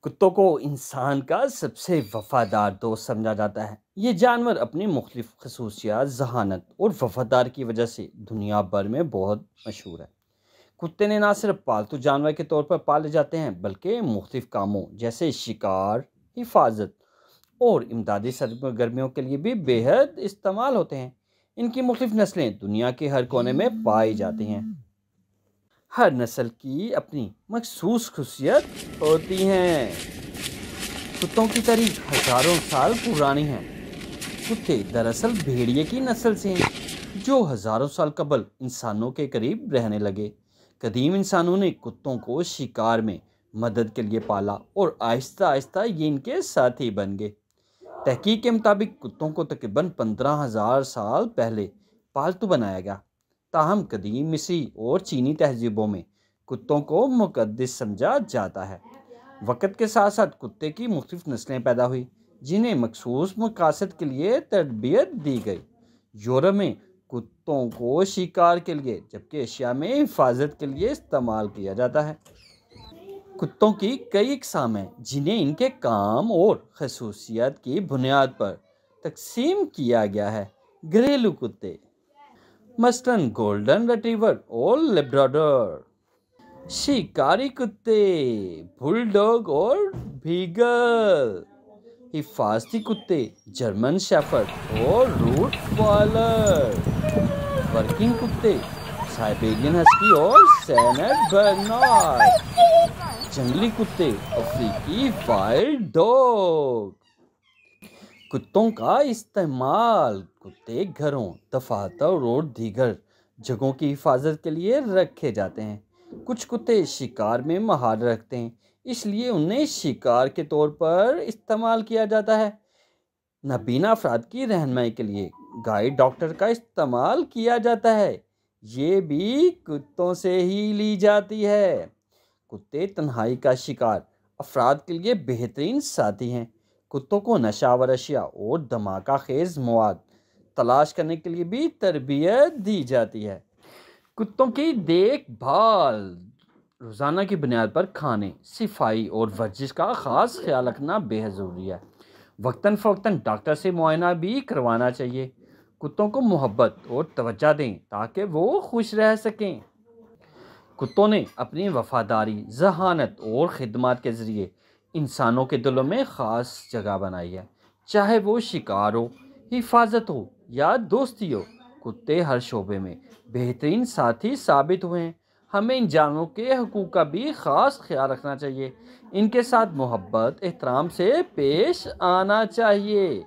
कुत्तों को इंसान का सबसे वफादार दोस्त समझा जाता है। ये जानवर अपनी मुख्तलिफ खसूसियात, जहानत और वफादार की वजह से दुनिया भर में बहुत मशहूर है। कुत्ते ने ना सिर्फ पालतू जानवर के तौर पर पाले जाते हैं बल्कि मुख्तलिफ कामों जैसे शिकार, हिफाजत और इमदादी सरगर्मियों के लिए भी बेहद इस्तेमाल होते हैं। इनकी मुख्तलिफ नस्लें दुनिया के हर कोने में पाई जाती हैं। हर नस्ल की अपनी मखसूस खुशियत होती हैं। कुत्तों की तारीख हजारों साल पुरानी है। कुत्ते दरअसल भेड़िए की नस्ल से हैं जो हजारों साल कबल इंसानों के करीब रहने लगे। कदीम इंसानों ने कुत्तों को शिकार में मदद के लिए पाला और आहिस्ता आहिस्ता ये इनके साथी बन गए। तहकीक के मुताबिक कुत्तों को तकरीबन 15,000 साल पहले पालतू बनाया गया। ताहम कदीम मिस्री और चीनी तहजीबों में कुत्तों को मुकद्दस समझा जाता है। वक़्त के साथ साथ कुत्ते की मुख्तलिफ नस्लें पैदा हुई जिन्हें मखसूस मकासद के लिए तरबियत दी गई। यूरोप में कुत्तों को शिकार के लिए जबकि एशिया में हिफाजत के लिए इस्तेमाल किया जाता है। कुत्तों की कई इकसाम हैं जिन्हें इनके काम और खसूसियत की बुनियाद पर तकसीम किया गया है। घरेलू कुत्ते मसलन गोल्डन रिट्रीवर और लेब्राडोर। शिकारी कुत्ते बुलडॉग और बीगल। हिफाजती कुत्ते जर्मन शेफर्ड और रूट वालर। वर्किंग कुत्ते साइबेरियन हस्की और सैनेट बर्नार्ड। जंगली कुत्ते अफ्रीकी वाइल्ड डॉग। कुत्तों का इस्तेमाल कुत्ते घरों, दफातर और दीगर जगहों की हिफाजत के लिए रखे जाते हैं। कुछ कुत्ते शिकार में महारत रखते हैं इसलिए उन्हें शिकार के तौर पर इस्तेमाल किया जाता है। नाबीना अफराद की रहनुमाई के लिए गाइड डॉक्टर का इस्तेमाल किया जाता है। ये भी कुत्तों से ही ली जाती है। कुत्ते तन्हाई का शिकार अफराद के लिए बेहतरीन साथी हैं। कुत्तों को नशावर अशिया और धमाका खेज मवाद तलाश करने के लिए भी तरबियत दी जाती है। कुत्तों की देखभाल रोज़ाना की बुनियाद पर खाने, सफाई और वर्जिश का ख़ास ख्याल रखना बेहद ज़रूरी है। वक्तन फ़वक्तन डॉक्टर से मुआयना भी करवाना चाहिए। कुत्तों को मोहब्बत और तवज्जो दें ताकि वो खुश रह सकें। कुत्तों ने अपनी वफादारी, जहानत और खिदमत के ज़रिए इंसानों के दिलों में ख़ास जगह बनाई है। चाहे वो शिकार हो, हिफाजत हो या दोस्ती हो, कुत्ते हर शोबे में बेहतरीन साथी साबित हुए हैं। हमें इन जानवरों के हकूक़ का भी ख़ास ख्याल रखना चाहिए। इनके साथ मोहब्बत, एहतराम से पेश आना चाहिए।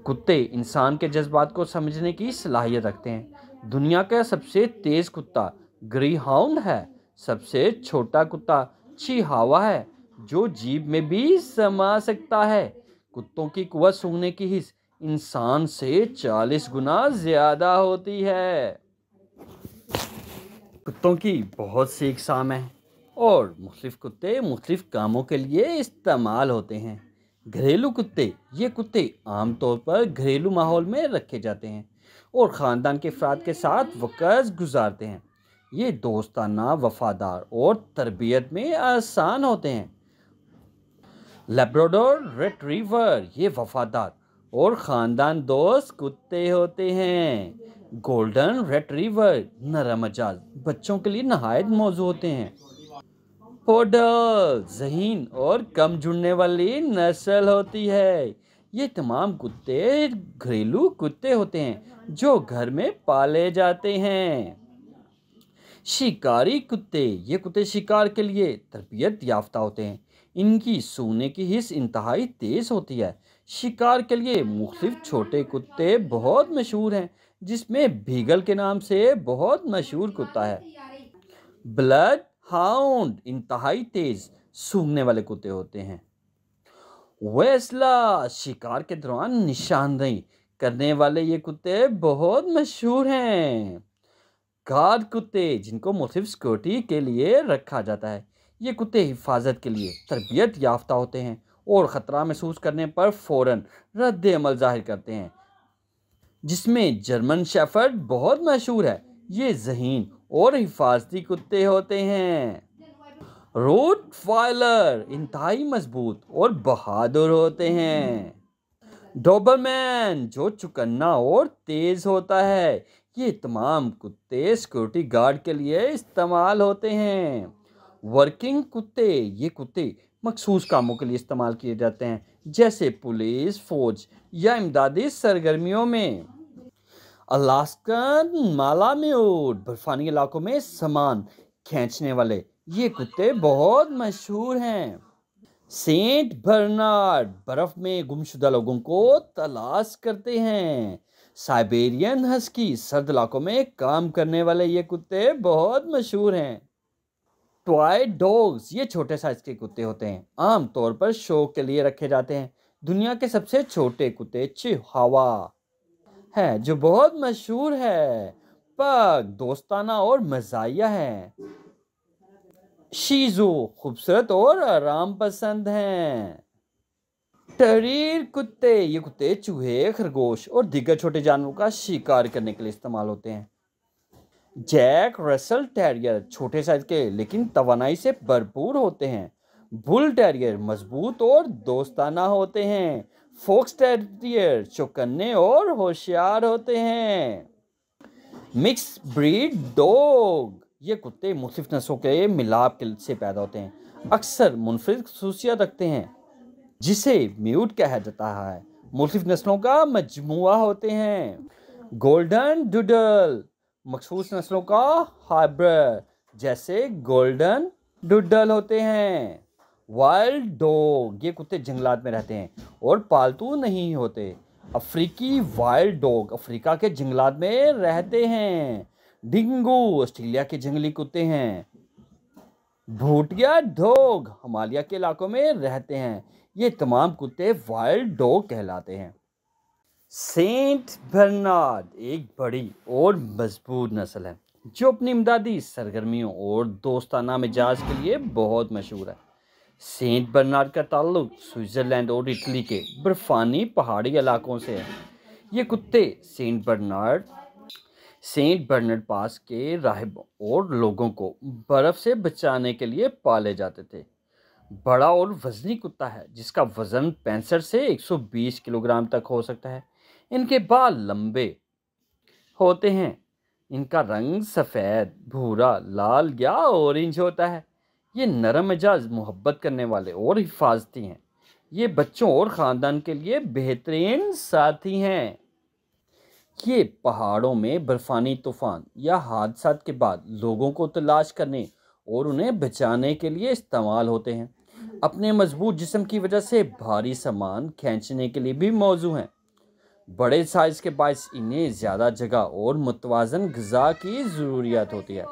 कुत्ते इंसान के जज्बात को समझने की सलाहियत रखते हैं। दुनिया का सबसे तेज़ कुत्ता ग्रीहाउंड है। सबसे छोटा कुत्ता चिहावा है जो जीभ में भी समा सकता है। कुत्तों की कुव्वत सूंघने की हिस्स इंसान से 40 गुना ज़्यादा होती है। कुत्तों की बहुत सी इकसाम हैं और मुख्तलिफ कुत्ते मुख्तलिफ कामों के लिए इस्तेमाल होते हैं। घरेलू कुत्ते ये कुत्ते आमतौर पर घरेलू माहौल में रखे जाते हैं और ख़ानदान के अफराद के साथ वक़्त गुजारते हैं। ये दोस्ताना, वफादार और तरबियत में आसान होते हैं। लेब्राडोर रिट्रीवर ये वफादार और ख़ानदान दोस्त कुत्ते होते हैं। गोल्डन रिट्रीवर नरम मिजाज बच्चों के लिए नहायत मौजू होते हैं। पोडल ज़हीन और कम जुड़ने वाली नस्ल होती है। ये तमाम कुत्ते घरेलू कुत्ते होते हैं जो घर में पाले जाते हैं। शिकारी कुत्ते ये कुत्ते शिकार के लिए तरबियत याफ्ता होते हैं। इनकी सूंघने की हिस्स इंतहाई तेज़ होती है। शिकार के लिए मुख्तलिफ छोटे कुत्ते बहुत मशहूर हैं जिसमें बीगल के नाम से बहुत मशहूर कुत्ता है। ब्लड हाउंड इंतहाई तेज़ सूंघने वाले कुत्ते होते हैं। वेस्ला शिकार के दौरान निशानदेही करने वाले ये कुत्ते बहुत मशहूर हैं। गार्ड कुत्ते जिनको मुख्तलिफ सिक्योरिटी के लिए रखा जाता है। ये कुत्ते हिफाजत के लिए तरबियत याफ्ता होते हैं और ख़तरा महसूस करने पर फ़ौरन रद्द अमल ज़ाहिर करते हैं, जिसमें जर्मन शेफर्ड बहुत मशहूर है। ये ज़हीन और हिफाजती कुत्ते होते हैं। रोटवाइलर इंतहाई मजबूत और बहादुर होते हैं। डोबरमैन जो चौकन्ना और तेज होता है। ये तमाम कुत्ते सिक्योरिटी गार्ड के लिए इस्तेमाल होते हैं। वर्किंग कुत्ते, ये कुत्ते मखसूस कामों के लिए इस्तेमाल किए जाते हैं, जैसे पुलिस, फौज या इमदादी सरगर्मियों में। अलास्कन मालाम्यूट, बर्फानी इलाकों में सामान खींचने वाले ये कुत्ते बहुत मशहूर हैं। सेंट बर्नार्ड बर्फ में गुमशुदा लोगों को तलाश करते हैं। साइबेरियन हस्की, सर्द इलाकों में काम करने वाले ये कुत्ते बहुत मशहूर हैं। टॉय डॉग्स, ये छोटे साइज के कुत्ते होते हैं, आमतौर पर शो के लिए रखे जाते हैं। दुनिया के सबसे छोटे कुत्ते चिहुआहुआ है, जो बहुत मशहूर है। पग दोस्ताना और मजाया है। शीजू खूबसूरत और आराम पसंद हैं। टरीर कुत्ते, ये कुत्ते चूहे, खरगोश और दीगर छोटे जानवरों का शिकार करने के लिए इस्तेमाल होते हैं। जैक रसल टेरियर, छोटे साइज के लेकिन तवानाई से भरपूर होते हैं। बुल टेरियर मजबूत और दोस्ताना होते हैं। फॉक्स टेरियर चौकन्ने और होशियार होते हैं। मिक्स ब्रीड डॉग, ये कुत्ते मुख्तलिफ नस्लों के मिलाप से पैदा होते हैं, अक्सर मुनफरिद खसूसियात रखते हैं, जिसे म्यूट कहा जाता है। मुख्तलिफ नस्लों का मजमुआ होते हैं। गोल्डन डूडल, मखसूस नस्लों का हाइब्रिड, जैसे गोल्डन डूडल होते हैं। वाइल्ड डॉग, ये कुत्ते जंगलात में रहते हैं और पालतू नहीं होते। अफ्रीकी वाइल्ड डॉग अफ्रीका के जंगलात में रहते हैं। डिंगू ऑस्ट्रेलिया के जंगली कुत्ते हैं। भूटिया डॉग हिमालय के इलाकों में रहते हैं। ये तमाम कुत्ते वाइल्ड डॉग कहलाते हैं। सेंट बर्नार्ड एक बड़ी और मजबूत नस्ल है, जो अपनी इमदादी सरगर्मियों और दोस्ताना मिजाज के लिए बहुत मशहूर है। सेंट बर्नार्ड का ताल्लुक स्विट्ज़रलैंड और इटली के बर्फानी पहाड़ी इलाकों से है। ये कुत्ते सेंट बर्नार्ड पास के राहिबों और लोगों को बर्फ़ से बचाने के लिए पाले जाते थे। बड़ा और वजनी कुत्ता है, जिसका वजन 65 से 120 किलोग्राम तक हो सकता है। इनके बाल लंबे होते हैं। इनका रंग सफ़ेद, भूरा, लाल या ऑरेंज होता है। ये नरम मिजाज, मोहब्बत करने वाले और हिफाजती हैं। ये बच्चों और ख़ानदान के लिए बेहतरीन साथी हैं। ये पहाड़ों में बर्फानी तूफान या हादसात के बाद लोगों को तलाश करने और उन्हें बचाने के लिए इस्तेमाल होते हैं। अपने मजबूत जिस्म की वजह से भारी सामान खींचने के लिए भी मौजू हैं। बड़े साइज के बायस इन्हें ज़्यादा जगह और मुतवाज़न ग़िज़ा की ज़रूरियत होती है।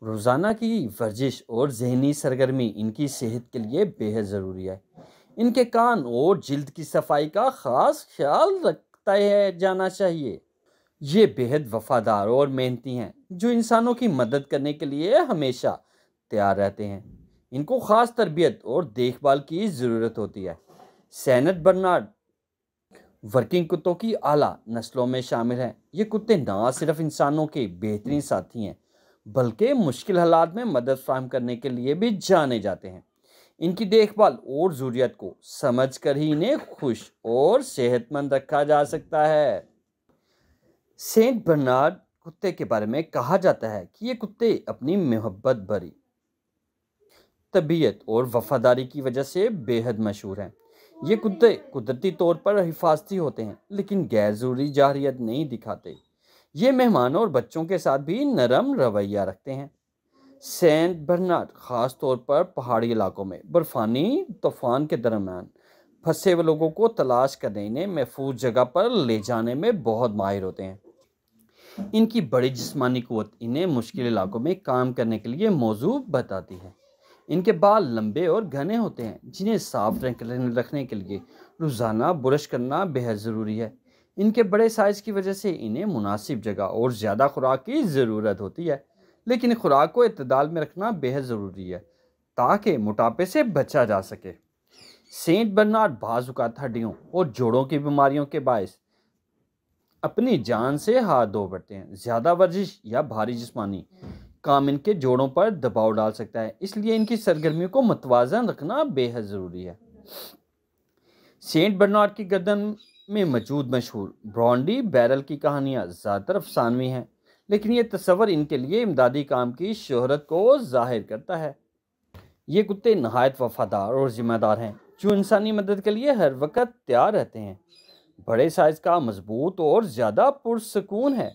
रोज़ाना की वर्जिश और ज़हनी सरगर्मी इनकी सेहत के लिए बेहद ज़रूरी है। इनके कान और जिल्द की सफाई का ख़ास ख्याल रखता है जाना चाहिए। ये बेहद वफादार और मेहनती हैं, जो इंसानों की मदद करने के लिए हमेशा तैयार रहते हैं। इनको ख़ास तरबियत और देखभाल की ज़रूरत होती है। सेंट बर्नार्ड वर्किंग कुत्तों की आला नस्लों में शामिल हैं। ये कुत्ते न सिर्फ इंसानों के बेहतरीन साथी हैं, बल्कि मुश्किल हालात में मदद फराहम करने के लिए भी जाने जाते हैं। इनकी देखभाल और ज़रूरियत को समझकर ही इन्हें खुश और सेहतमंद रखा जा सकता है। सेंट बर्नार्ड कुत्ते के बारे में कहा जाता है कि ये कुत्ते अपनी मोहब्बत भरी तबीयत और वफादारी की वजह से बेहद मशहूर हैं। ये कुत्ते कुदरती तौर पर हिफाजती होते हैं, लेकिन गैर ज़रूरी जाहिरियत नहीं दिखाते। ये मेहमानों और बच्चों के साथ भी नरम रवैया रखते हैं। सेंट बर्नार्ड ख़ास तौर पर पहाड़ी इलाकों में बर्फानी तूफान के दरमियान फंसे हुए लोगों को तलाश करने, इन्हें महफूज जगह पर ले जाने में बहुत माहिर होते हैं। इनकी बड़ी जिस्मानी क़ुव्वत इन्हें मुश्किल इलाकों में काम करने के लिए मौजू बताती है। इनके बाल लंबे और घने होते हैं, जिन्हें साफ रखने के लिए रोज़ाना ब्रश करना बेहद ज़रूरी है। इनके बड़े साइज़ की वजह से इन्हें मुनासिब जगह और ज़्यादा खुराक की ज़रूरत होती है, लेकिन खुराक को इत्तदाल में रखना बेहद ज़रूरी है ताकि मोटापे से बचा जा सके। सेंट बर्नार्ड बाज़ औक़ात हड्डियों और जोड़ों की बीमारियों के बायस अपनी जान से हाथ धो बैठते हैं। ज़्यादा वर्जिश या भारी जिस्मानी काम इनके जोड़ों पर दबाव डाल सकता है, इसलिए इनकी सरगर्मियों को मुतवाज़न रखना बेहद ज़रूरी है। सेंट बर्नार्ड की गर्दन में मौजूद मशहूर ब्रॉन्डी बैरल की कहानियाँ ज़्यादातर अफसानवी हैं, लेकिन ये तस्वर इनके लिए इमदादी काम की शोहरत को जाहिर करता है। ये कुत्ते नहायत वफादार और ज़िम्मेदार हैं, जो इंसानी मदद के लिए हर वक्त तैयार रहते हैं। बड़े साइज़ का, मजबूत और ज़्यादा पुरसकून है।